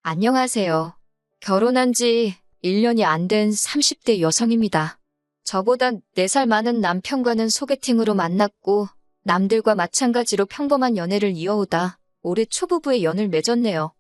안녕하세요. 결혼한 지 1년이 안 된 30대 여성입니다. 저보다 4살 많은 남편과는 소개팅으로 만났고 남들과 마찬가지로 평범한 연애를 이어오다 올해 초부부의 연을 맺었네요.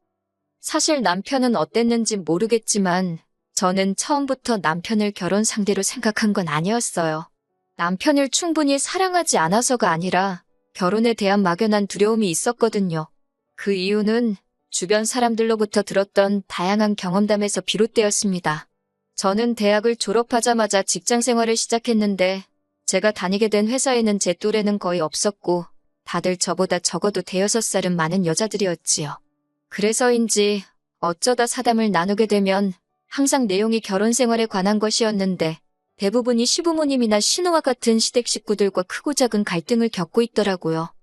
사실 남편은 어땠는지 모르겠지만 저는 처음부터 남편을 결혼 상대로 생각한 건 아니었어요. 남편을 충분히 사랑하지 않아서가 아니라 결혼에 대한 막연한 두려움이 있었거든요. 그 이유는 주변 사람들로부터 들었던 다양한 경험담에서 비롯되었습니다. 저는 대학을 졸업하자마자 직장 생활을 시작했는데 제가 다니게 된 회사에는 제 또래는 거의 없었고 다들 저보다 적어도 5살은 많은 여자들이었지요. 그래서인지 어쩌다 사담을 나누게 되면 항상 내용이 결혼 생활에 관한 것이었는데 대부분이 시부모님이나 신우와 같은 시댁 식구들과 크고 작은 갈등을 겪고 있더라고요.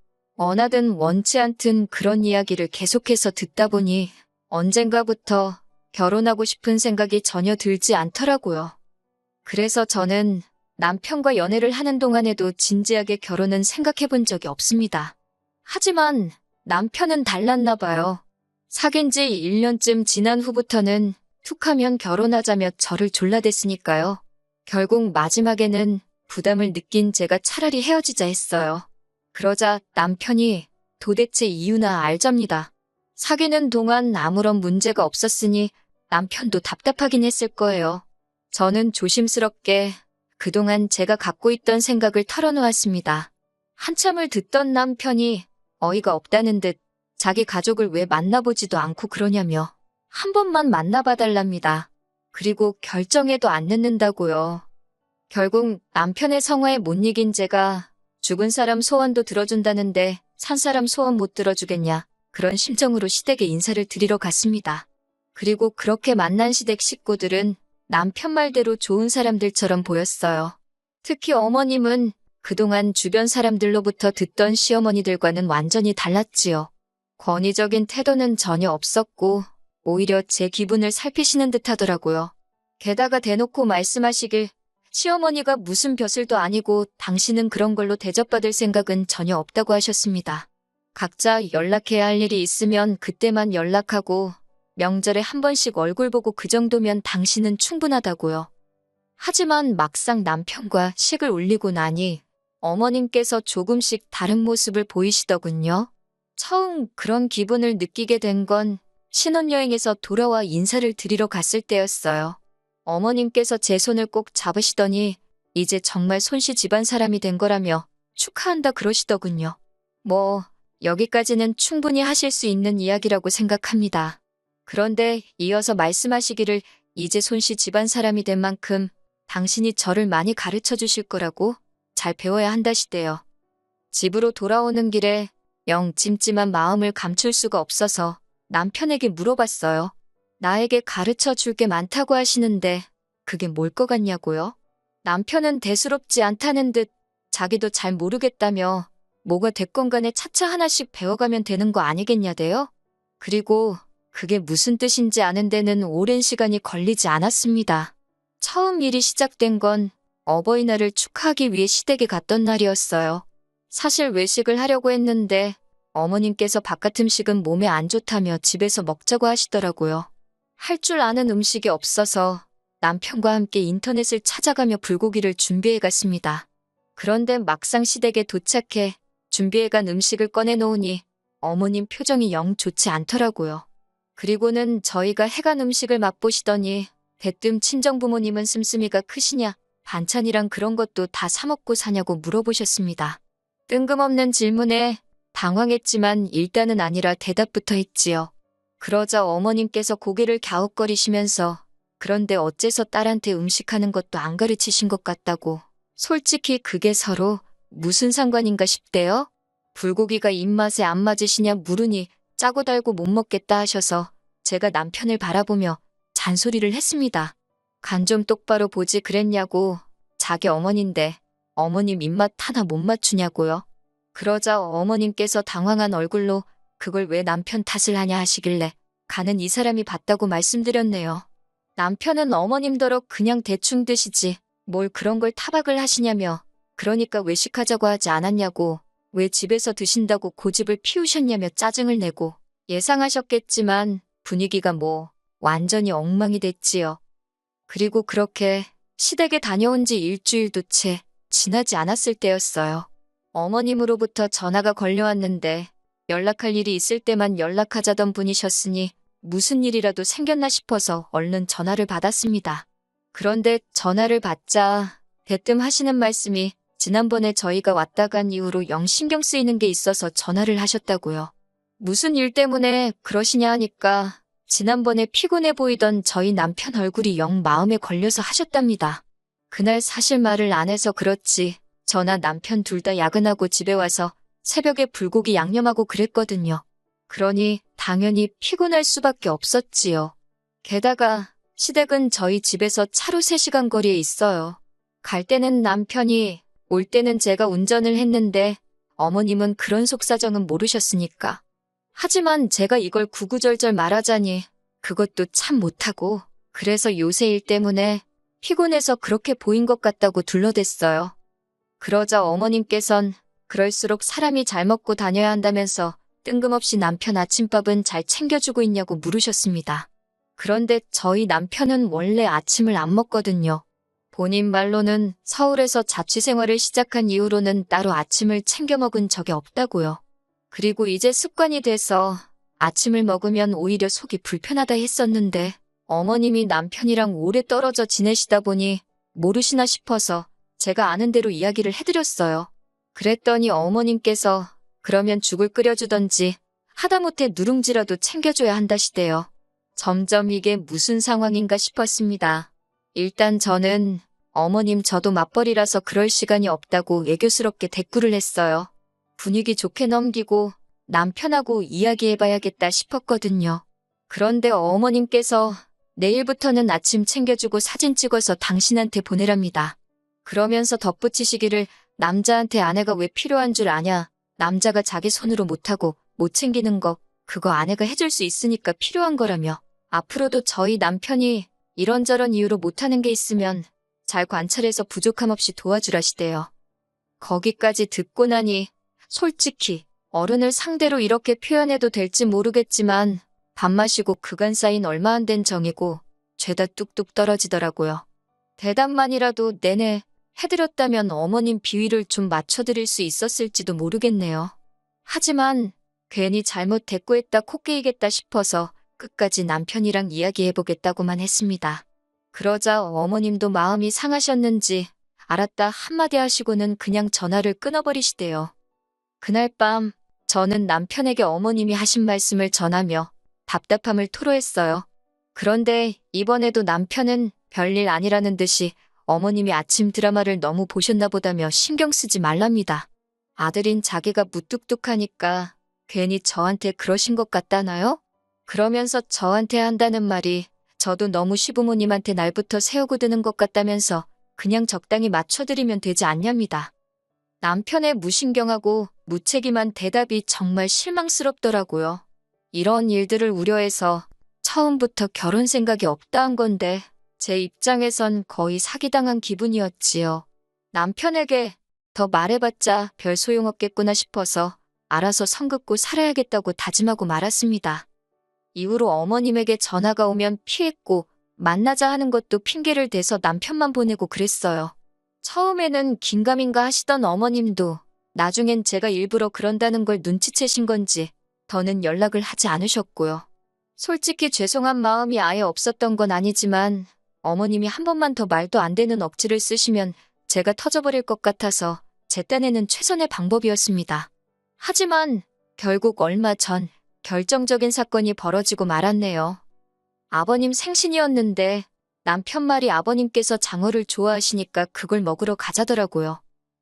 원하든 원치 않든 그런 이야기를 계속해서 듣다 보니 언젠가부터 결혼하고 싶은 생각이 전혀 들지 않더라고요. 그래서 저는 남편과 연애를 하는 동안에도 진지하게 결혼은 생각해 본 적이 없습니다. 하지만 남편은 달랐나 봐요. 사귄 지 1년쯤 지난 후부터는 툭하면 결혼하자며 저를 졸라댔으니까요. 결국 마지막에는 부담을 느낀 제가 차라리 헤어지자 했어요. 그러자 남편이 도대체 이유나 알잡니다. 사귀는 동안 아무런 문제가 없었으니 남편도 답답하긴 했을 거예요. 저는 조심스럽게 그동안 제가 갖고 있던 생각을 털어놓았습니다. 한참을 듣던 남편이 어이가 없다는 듯 자기 가족을 왜 만나보지도 않고 그러냐며 한 번만 만나봐달랍니다. 그리고 결정해도 안 늦는다고요. 결국 남편의 성화에 못 이긴 제가 죽은 사람 소원도 들어준다는데 산 사람 소원 못 들어주겠냐 그런 심정으로 시댁에 인사를 드리러 갔습니다. 그리고 그렇게 만난 시댁 식구들은 남편 말대로 좋은 사람들처럼 보였어요. 특히 어머님은 그동안 주변 사람들로부터 듣던 시어머니들과는 완전히 달랐지요. 권위적인 태도는 전혀 없었고 오히려 제 기분을 살피시는 듯 하더라고요. 게다가 대놓고 말씀하시길 시어머니가 무슨 벼슬도 아니고 당신은 그런 걸로 대접받을 생각은 전혀 없다고 하셨습니다. 각자 연락해야 할 일이 있으면 그때만 연락하고 명절에 한 번씩 얼굴 보고 그 정도면 당신은 충분하다고요. 하지만 막상 남편과 식을 올리고 나니 어머님께서 조금씩 다른 모습을 보이시더군요. 처음 그런 기분을 느끼게 된 건 신혼여행에서 돌아와 인사를 드리러 갔을 때였어요. 어머님께서 제 손을 꼭 잡으시더니 이제 정말 손씨 집안 사람이 된 거라며 축하한다 그러시더군요. 여기까지는 충분히 하실 수 있는 이야기라고 생각합니다. 그런데 이어서 말씀하시기를 이제 손씨 집안 사람이 된 만큼 당신이 저를 많이 가르쳐 주실 거라고 잘 배워야 한다시대요. 집으로 돌아오는 길에 영 찜찜한 마음을 감출 수가 없어서 남편에게 물어봤어요. 나에게 가르쳐 줄 게 많다고 하시는데 그게 뭘 것 같냐고요? 남편은 대수롭지 않다는 듯 자기도 잘 모르겠다며 뭐가 됐건 간에 차차 하나씩 배워가면 되는 거 아니겠냐대요? 그리고 그게 무슨 뜻인지 아는 데는 오랜 시간이 걸리지 않았습니다. 처음 일이 시작된 건 어버이날을 축하하기 위해 시댁에 갔던 날이었어요. 사실 외식을 하려고 했는데 어머님께서 바깥 음식은 몸에 안 좋다며 집에서 먹자고 하시더라고요. 할 줄 아는 음식이 없어서 남편과 함께 인터넷을 찾아가며 불고기를 준비해 갔습니다. 그런데 막상 시댁에 도착해 준비해 간 음식을 꺼내 놓으니 어머님 표정이 영 좋지 않더라고요. 그리고는 저희가 해간 음식을 맛보시더니 대뜸 친정부모님은 씀씀이가 크시냐, 반찬이랑 그런 것도 다 사 먹고 사냐고 물어보셨습니다. 뜬금없는 질문에 당황했지만 일단은 아니라 대답부터 했지요. 그러자 어머님께서 고개를 갸웃거리시면서 그런데 어째서 딸한테 음식하는 것도 안 가르치신 것 같다고. 솔직히 그게 서로 무슨 상관인가 싶대요. 불고기가 입맛에 안 맞으시냐 물으니 짜고 달고 못 먹겠다 하셔서 제가 남편을 바라보며 잔소리를 했습니다. 간 좀 똑바로 보지 그랬냐고. 자기 어머니인데 어머님 입맛 하나 못 맞추냐고요. 그러자 어머님께서 당황한 얼굴로 그걸 왜 남편 탓을 하냐 하시길래 간은 이 사람이 봤다고 말씀드렸네요. 남편은 어머님더러 그냥 대충 드시지 뭘 그런 걸 타박을 하시냐며 그러니까 외식하자고 하지 않았냐고 왜 집에서 드신다고 고집을 피우셨냐며 짜증을 내고 예상하셨겠지만 분위기가 완전히 엉망이 됐지요. 그리고 그렇게 시댁에 다녀온 지 일주일도 채 지나지 않았을 때였어요. 어머님으로부터 전화가 걸려왔는데 연락할 일이 있을 때만 연락하자던 분이셨으니 무슨 일이라도 생겼나 싶어서 얼른 전화를 받았습니다. 그런데 전화를 받자 대뜸 하시는 말씀이 지난번에 저희가 왔다 간 이후로 영 신경 쓰이는 게 있어서 전화를 하셨다고요. 무슨 일 때문에 그러시냐 하니까 지난번에 피곤해 보이던 저희 남편 얼굴이 영 마음에 걸려서 하셨답니다. 그날 사실 말을 안 해서 그렇지 저나 남편 둘 다 야근하고 집에 와서 새벽에 불고기 양념하고 그랬거든요. 그러니 당연히 피곤할 수밖에 없었지요. 게다가 시댁은 저희 집에서 차로 3시간 거리에 있어요. 갈 때는 남편이, 올 때는 제가 운전을 했는데 어머님은 그런 속사정은 모르셨으니까. 하지만 제가 이걸 구구절절 말하자니 그것도 참 못하고 그래서 요새 일 때문에 피곤해서 그렇게 보인 것 같다고 둘러댔어요. 그러자 어머님께선 그럴수록 사람이 잘 먹고 다녀야 한다면서 뜬금없이 남편 아침밥은 잘 챙겨주고 있냐고 물으셨습니다. 그런데 저희 남편은 원래 아침을 안 먹거든요. 본인 말로는 서울에서 자취생활을 시작한 이후로는 따로 아침을 챙겨 먹은 적이 없다고요. 그리고 이제 습관이 돼서 아침을 먹으면 오히려 속이 불편하다 했었는데 어머님이 남편이랑 오래 떨어져 지내시다 보니 모르시나 싶어서 제가 아는 대로 이야기를 해드렸어요. 그랬더니 어머님께서 그러면 죽을 끓여주던지 하다못해 누룽지라도 챙겨줘야 한다시대요. 점점 이게 무슨 상황인가 싶었습니다. 일단 저는 어머님 저도 맞벌이라서 그럴 시간이 없다고 애교스럽게 대꾸를 했어요. 분위기 좋게 넘기고 남편하고 이야기해봐야겠다 싶었거든요. 그런데 어머님께서 내일부터는 아침 챙겨주고 사진 찍어서 당신한테 보내랍니다. 그러면서 덧붙이시기를 남자한테 아내가 왜 필요한 줄 아냐. 남자가 자기 손으로 못하고 못 챙기는 거 그거 아내가 해줄 수 있으니까 필요한 거라며. 앞으로도 저희 남편이 이런저런 이유로 못하는 게 있으면 잘 관찰해서 부족함 없이 도와주라시대요. 거기까지 듣고 나니 솔직히 어른을 상대로 이렇게 표현해도 될지 모르겠지만 밥 마시고 그간 쌓인 얼마 안 된 정이고 죄다 뚝뚝 떨어지더라고요. 대답만이라도 내내 해드렸다면 어머님 비위를 좀 맞춰드릴 수 있었을지도 모르겠네요. 하지만 괜히 잘못 대꾸했다 코끼이겠다 싶어서 끝까지 남편이랑 이야기해보겠다고만 했습니다. 그러자 어머님도 마음이 상하셨는지 알았다 한마디 하시고는 그냥 전화를 끊어버리시대요. 그날 밤 저는 남편에게 어머님이 하신 말씀을 전하며 답답함을 토로했어요. 그런데 이번에도 남편은 별일 아니라는 듯이 어머님이 아침 드라마를 너무 보셨나 보다며 신경 쓰지 말랍니다. 아들인 자기가 무뚝뚝하니까 괜히 저한테 그러신 것 같다나요? 그러면서 저한테 한다는 말이 저도 너무 시부모님한테 날부터 세우고 드는 것 같다면서 그냥 적당히 맞춰드리면 되지 않냐입니다. 남편의 무신경하고 무책임한 대답이 정말 실망스럽더라고요. 이런 일들을 우려해서 처음부터 결혼 생각이 없다 한 건데 제 입장에선 거의 사기당한 기분이었지요. 남편에게 더 말해봤자 별 소용없겠구나 싶어서 알아서 성 긋고 살아야겠다고 다짐하고 말았습니다. 이후로 어머님에게 전화가 오면 피했고 만나자 하는 것도 핑계를 대서 남편만 보내고 그랬어요. 처음에는 긴가민가 하시던 어머님도 나중엔 제가 일부러 그런다는 걸 눈치채신 건지 더는 연락을 하지 않으셨고요. 솔직히 죄송한 마음이 아예 없었던 건 아니지만 어머님이 한 번만 더 말도 안 되는 억지를 쓰시면 제가 터져버릴 것 같아서 제 딴에는 최선의 방법이었습니다. 하지만 결국 얼마 전 결정적인 사건이 벌어지고 말았네요. 아버님 생신이었는데 남편 말이 아버님께서 장어를 좋아하시니까 그걸 먹으러 가자더라고요.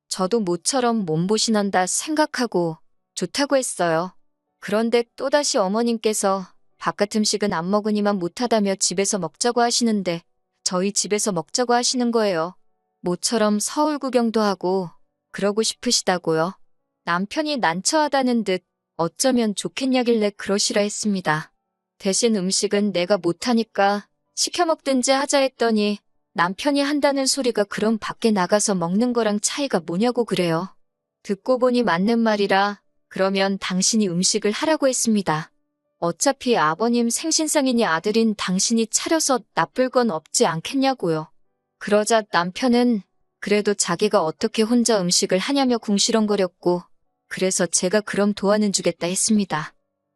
저도 모처럼 몸보신한다 생각하고 좋다고 했어요. 그런데 또다시 어머님께서 바깥 음식은 안 먹으니만 못하다며 집에서 먹자고 하시는데 저희 집에서 먹자고 하시는 거예요. 모처럼 서울 구경도 하고 그러고 싶으시다고요. 남편이 난처하다는 듯 어쩌면 좋겠냐길래 그러시라 했습니다. 대신 음식은 내가 못하니까 시켜 먹든지 하자 했더니 남편이 한다는 소리가 그럼 밖에 나가서 먹는 거랑 차이가 뭐냐고 그래요. 듣고 보니 맞는 말이라 그러면 당신이 음식을 하라고 했습니다. 어차피 아버님 생신상이니 아들인 당신이 차려서 나쁠 건 없지 않겠냐고요. 그러자 남편은 그래도 자기가 어떻게 혼자 음식을 하냐며 궁시렁거렸고, 그래서 제가 그럼 도와는 주겠다 했습니다.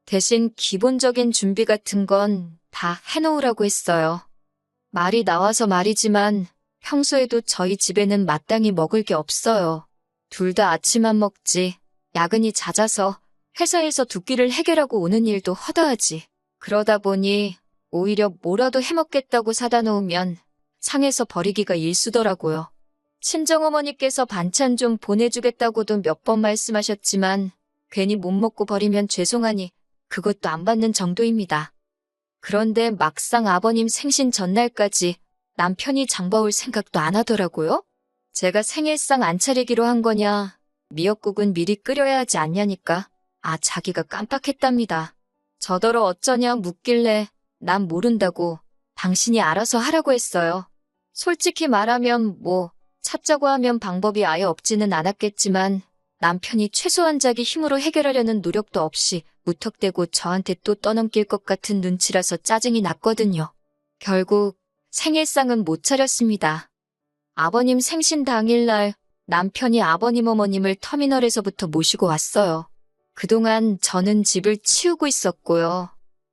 대신 기본적인 준비 같은 건 다 해놓으라고 했어요. 말이 나와서 말이지만 평소에도 저희 집에는 마땅히 먹을 게 없어요. 둘 다 아침 안 먹지. 야근이 잦아서 회사에서 두 끼를 해결하고 오는 일도 허다하지. 그러다 보니 오히려 뭐라도 해먹겠다고 사다 놓으면 상해서 버리기가 일쑤더라고요. 친정어머니께서 반찬 좀 보내주겠다고도 몇 번 말씀하셨지만 괜히 못 먹고 버리면 죄송하니 그것도 안 받는 정도입니다. 그런데 막상 아버님 생신 전날까지 남편이 장봐올 생각도 안 하더라고요. 제가 생일상 안 차리기로 한 거냐, 미역국은 미리 끓여야 하지 않냐니까 자기가 깜빡했답니다. 저더러 어쩌냐 묻길래 난 모른다고 당신이 알아서 하라고 했어요. 솔직히 말하면 찾자고 하면 방법이 아예 없지는 않았겠지만 남편이 최소한 자기 힘으로 해결하려는 노력도 없이 무턱대고 저한테 또 떠넘길 것 같은 눈치라서 짜증이 났거든요. 결국 생일상은 못 차렸습니다. 아버님 생신 당일날 남편이 아버님 어머님을 터미널에서부터 모시고 왔어요. 그동안 저는 집을 치우고 있었고요.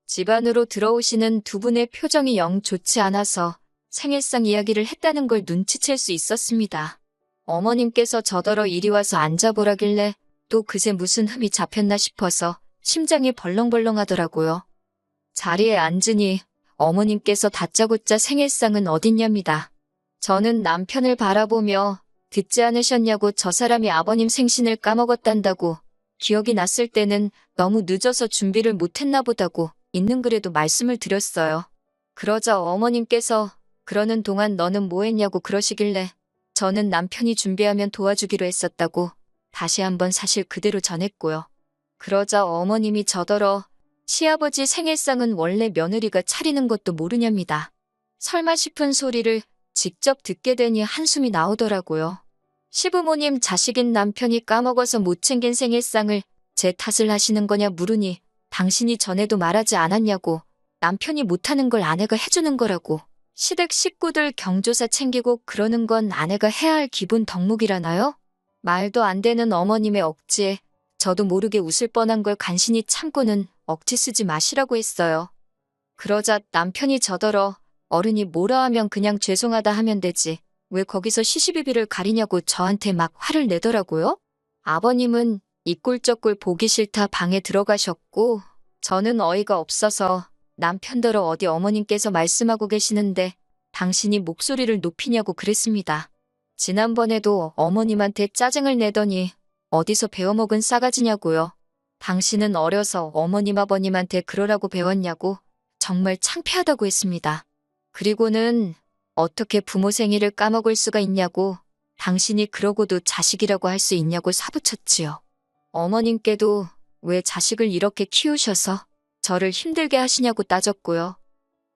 집 안으로 들어오시는 두 분의 표정이 영 좋지 않아서 생일상 이야기를 했다는 걸 눈치챌 수 있었습니다. 어머님께서 저더러 이리 와서 앉아보라길래 또 그새 무슨 흠이 잡혔나 싶어서 심장이 벌렁벌렁 하더라고요. 자리에 앉으니 어머님께서 다짜고짜 생일상은 어딨냐입니다. 저는 남편을 바라보며 듣지 않으셨냐고 저 사람이 아버님 생신을 까먹었단다고, 기억이 났을 때는 너무 늦어서 준비를 못했나 보다고 있는 그래도 말씀을 드렸어요. 그러자 어머님께서 그러는 동안 너는 뭐 했냐고 그러시길래 저는 남편이 준비하면 도와주기로 했었다고 다시 한번 사실 그대로 전했고요. 그러자 어머님이 저더러 시아버지 생일상은 원래 며느리가 차리는 것도 모르냐입니다. 설마 싶은 소리를 직접 듣게 되니 한숨이 나오더라고요. 시부모님 자식인 남편이 까먹어서 못 챙긴 생일상을 제 탓을 하시는 거냐 물으니 당신이 전에도 말하지 않았냐고, 남편이 못하는 걸 아내가 해주는 거라고, 시댁 식구들 경조사 챙기고 그러는 건 아내가 해야 할 기본 덕목이라나요? 말도 안 되는 어머님의 억지에 저도 모르게 웃을 뻔한 걸 간신히 참고는 억지 쓰지 마시라고 했어요. 그러자 남편이 저더러 어른이 뭐라 하면 그냥 죄송하다 하면 되지, 왜 거기서 시시비비를 가리냐고 저한테 막 화를 내더라고요. 아버님은 이 꼴 저 꼴 보기 싫다 방에 들어가셨고, 저는 어이가 없어서 남편더러 어디 어머님께서 말씀하고 계시는데 당신이 목소리를 높이냐고 그랬습니다. 지난번에도 어머님한테 짜증을 내더니 어디서 배워먹은 싸가지냐고요. 당신은 어려서 어머님 아버님한테 그러라고 배웠냐고 정말 창피하다고 했습니다. 그리고는 어떻게 부모 생일을 까먹을 수가 있냐고, 당신이 그러고도 자식이라고 할 수 있냐고 사부쳤지요. 어머님께도 왜 자식을 이렇게 키우셔서 저를 힘들게 하시냐고 따졌고요.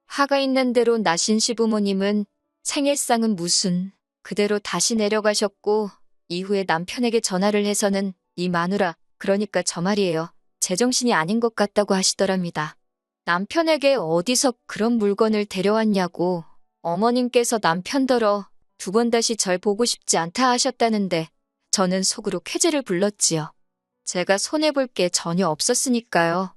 화가 있는 대로 나신 시부모님은 생일상은 무슨 그대로 다시 내려가셨고, 이후에 남편에게 전화를 해서는 이 마누라, 그러니까 저 말이에요, 제정신이 아닌 것 같다고 하시더랍니다. 남편에게 어디서 그런 물건을 데려왔냐고 어머님께서 남편더러 두 번 다시 절 보고 싶지 않다 하셨다는데 저는 속으로 쾌재를 불렀지요. 제가 손해볼 게 전혀 없었으니까요.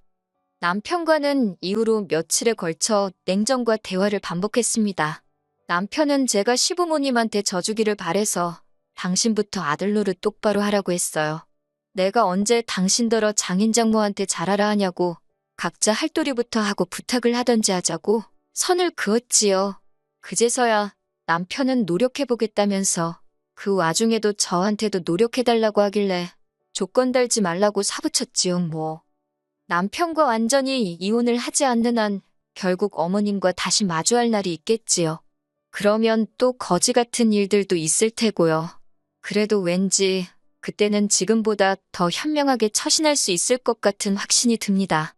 남편과는 이후로 며칠에 걸쳐 냉정과 대화를 반복했습니다. 남편은 제가 시부모님한테 져주기를 바래서 당신부터 아들 노릇 똑바로 하라고 했어요. 내가 언제 당신더러 장인장모한테 잘하라 하냐고, 각자 할도리부터 하고 부탁을 하던지 하자고 선을 그었지요. 그제서야 남편은 노력해보겠다면서 그 와중에도 저한테도 노력해달라고 하길래 조건 달지 말라고 사부쳤지요. 남편과 완전히 이혼을 하지 않는 한 결국 어머님과 다시 마주할 날이 있겠지요. 그러면 또 거지 같은 일들도 있을 테고요. 그래도 왠지 그때는 지금보다 더 현명하게 처신할 수 있을 것 같은 확신이 듭니다.